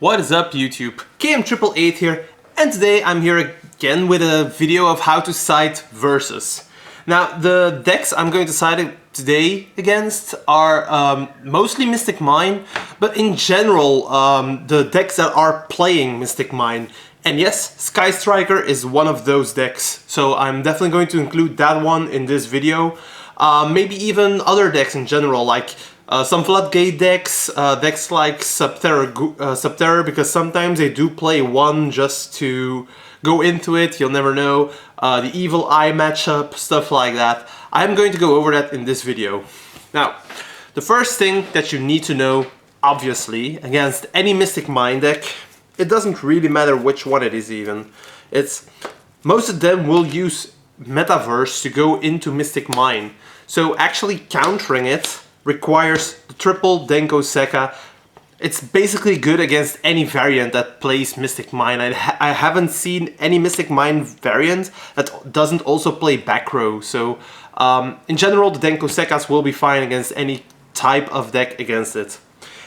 What is up, YouTube? KM888 here, and today I'm here again with a video of how to side versus. Now, the decks I'm going to side today against are mostly Mystic Mine, but in general, the decks that are playing Mystic Mine. And yes, Sky Striker is one of those decks, so I'm definitely going to include that one in this video. Maybe even other decks in general, like some Floodgate decks, decks like Subterror, because sometimes they do play one just to go into it, you'll never know. The Evil Eye matchup, stuff like that. I'm going to go over that in this video. Now, the first thing that you need to know, obviously, against any Mystic Mine deck, it doesn't really matter which one it is even. Most of them will use Metaverse to go into Mystic Mine. So actually countering it requires the triple Denko Sekka. It's basically good against any variant that plays Mystic Mine. I haven't seen any Mystic Mine variant that doesn't also play back row. So in general, the Denko Sekkas will be fine against any type of deck against it.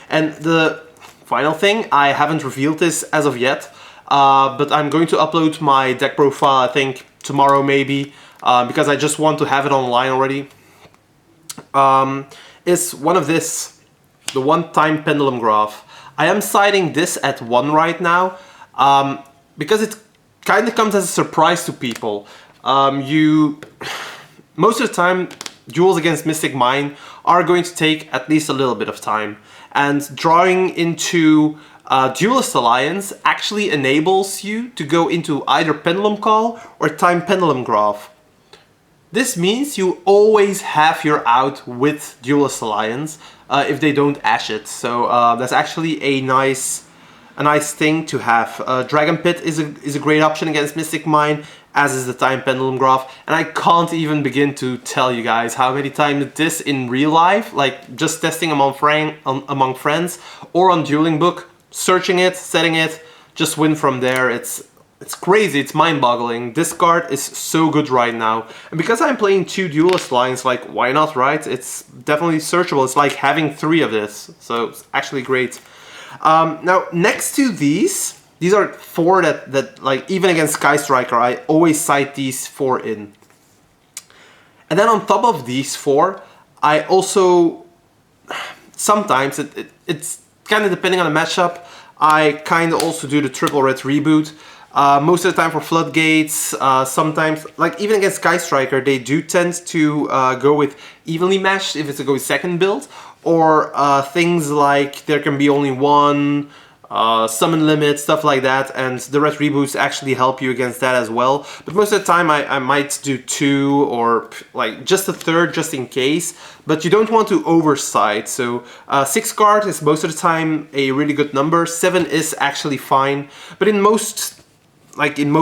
And the final thing, I haven't revealed this as of yet, but I'm going to upload my deck profile, I think tomorrow maybe, because I just want to have it online already. Is one of this, the one-time Pendulum graph. I am siding this at 1 right now, because it kind of comes as a surprise to people. Most of the time, duels against Mystic Mine are going to take at least a little bit of time, and drawing into Duelist Alliance actually enables you to go into either Pendulum Call or Time Pendulum Graph. This means you always have your out with Duelist Alliance if they don't ash it. So that's actually a nice thing to have. Dragon Pit is a great option against Mystic Mine, as is the Time Pendulum Graph. And I can't even begin to tell you guys how many times this in real life, like just testing among friends or on Dueling Book, searching it, setting it, just win from there. It's crazy, it's mind-boggling. This card is so good right now. And because I'm playing 2 Duelist lines, like, why not, right? It's definitely searchable. It's like having 3 of this. So it's actually great. Now, next to these are 4 that like, even against Sky Striker, I always side these 4 in. And then on top of these 4, I also, sometimes, it's kind of depending on the matchup, I kind of also do the triple red reboot. Most of the time for Floodgates, sometimes, like even against Sky Striker, they do tend to go with evenly matched if it's a go second build, or things like there can be only 1, summon limit, stuff like that, and the red reboots actually help you against that as well. But most of the time I might do 2 or like just a third just in case, but you don't want to overside. So 6 card is most of the time a really good number. 7 is actually fine, but in most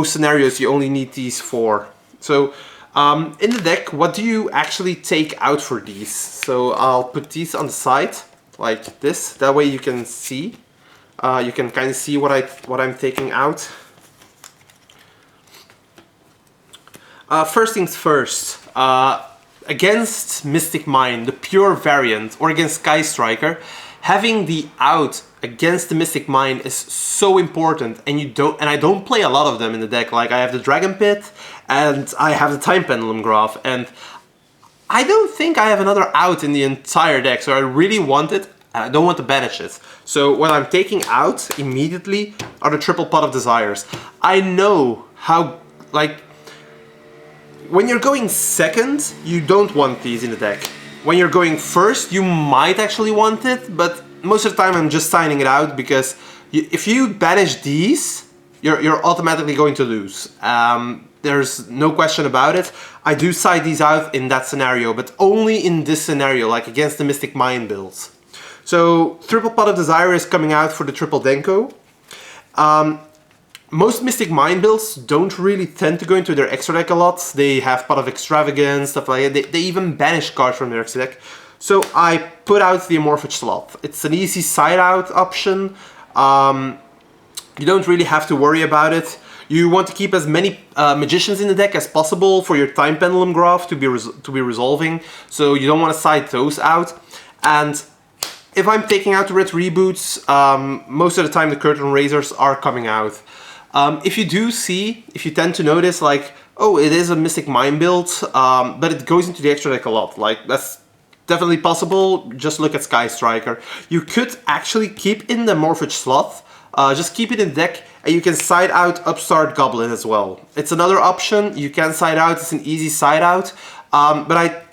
scenarios, you only need these 4. So in the deck, what do you actually take out for these? So I'll put these on the side like this. That way you can see. You can kind of see what I'm taking out. First things first. Against Mystic Mine, the pure variant, or against Sky Striker, having the out against the Mystic Mine is so important, and I don't play a lot of them in the deck. Like, I have the Dragon Pit and I have the Time Pendulum Graph, and I don't think I have another out in the entire deck, so I really want it and I don't want to banish it. So what I'm taking out immediately are the Triple Pot of Desires. I know how, like, when you're going second, you don't want these in the deck. When you're going first, you might actually want it, but most of the time I'm just signing it out, because if you banish these, you're automatically going to lose. There's no question about it. I do side these out in that scenario, but only in this scenario, like against the Mystic Mine builds. So Triple Pot of Desire is coming out for the Triple Denko. Most Mystic Mine builds don't really tend to go into their extra deck a lot. They have Pot of Extravagance, stuff like that. They even banish cards from their extra deck. So I put out the Amorphous Sloth. It's an easy side out option. You don't really have to worry about it. You want to keep as many Magicians in the deck as possible for your Time Pendulum Graph to be resolving. So you don't want to side those out. And if I'm taking out the red reboots, most of the time the curtain raisers are coming out. If you tend to notice like, oh, it is a Mystic Mine build, but it goes into the extra deck a lot. Like, that's definitely possible. Just look at Sky Striker. You could actually keep in the Morphage Sloth, just keep it in deck, and you can side out Upstart Goblin as well. It's another option. You can side out, it's an easy side out, but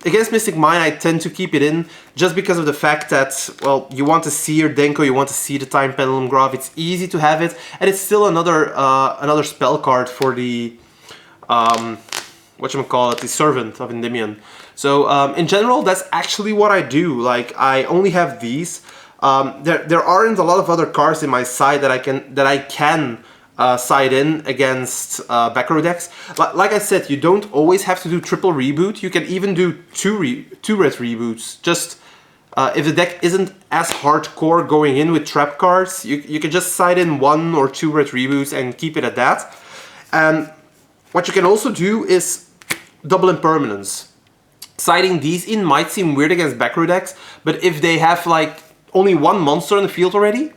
against Mystic Mine, I tend to keep it in just because of the fact that, well, you want to see your Denko, you want to see the Time Pendulum Graph. It's easy to have it, and it's still another spell card for the whatchamacallit, the Servant of Endymion. So in general, that's actually what I do. Like, I only have these. There aren't a lot of other cards in my side that I can side in against back row decks. Like I said, you don't always have to do triple reboot. You can even do two red reboots. Just if the deck isn't as hardcore going in with trap cards, you can just side in 1 or 2 red reboots and keep it at that. And what you can also do is double impermanence. Siding these in might seem weird against back row decks, but if they have like only 1 monster on the field already,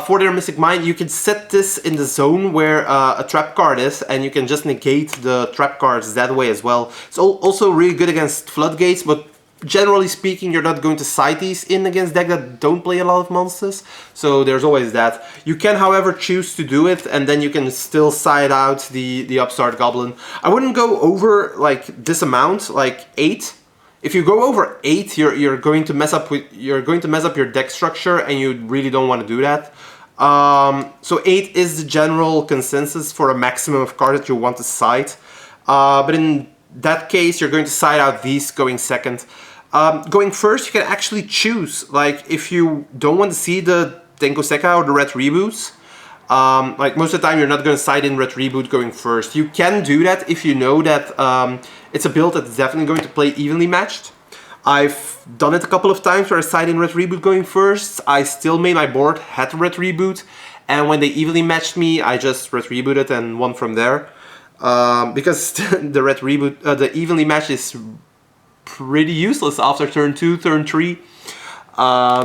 for their Mystic Mine, you can set this in the zone where a trap card is, and you can just negate the trap cards that way as well. It's also really good against floodgates, but generally speaking, you're not going to side these in against decks that don't play a lot of monsters, so there's always that. You can, however, choose to do it, and then you can still side out the Upstart Goblin. I wouldn't go over like this amount, like 8. If you go over 8, you're going to mess up your deck structure, and you really don't want to do that. So 8 is the general consensus for a maximum of cards that you want to side. But in that case, you're going to side out these going second. Going first, you can actually choose. Like, if you don't want to see the Denko Sekka or the red reboots, like most of the time you're not going to side in red reboot going first. You can do that if you know that it's a build that's definitely going to play evenly matched. I've done it a couple of times where I side in red reboot going first. I still made my board had red reboot, and when they evenly matched me, I just red rebooted and won from there. Because the red reboot, the evenly match is pretty useless after turn 2, turn 3,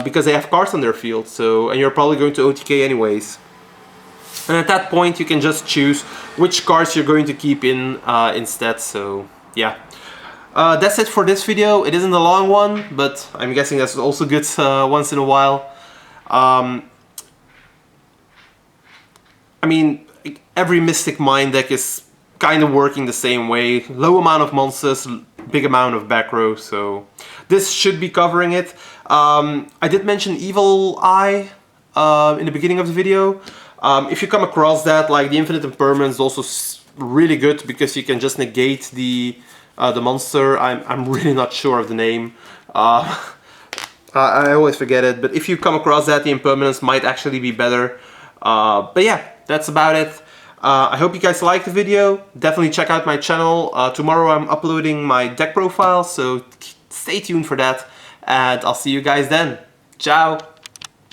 because they have cards on their field. So, and you're probably going to OTK anyways. And at that point, you can just choose which cards you're going to keep in instead. So, yeah. That's it for this video. It isn't a long one, but I'm guessing that's also good once in a while. I mean, every Mystic Mine deck is kind of working the same way. Low amount of monsters, big amount of back row, so this should be covering it. I did mention Evil Eye in the beginning of the video. If you come across that, like, the Infinite Impermanence is also really good because you can just negate the monster. I'm really not sure of the name. I always forget it, but if you come across that, the Impermanence might actually be better. But yeah, that's about it. I hope you guys liked the video. Definitely check out my channel. Tomorrow I'm uploading my deck profile, so stay tuned for that. And I'll see you guys then. Ciao!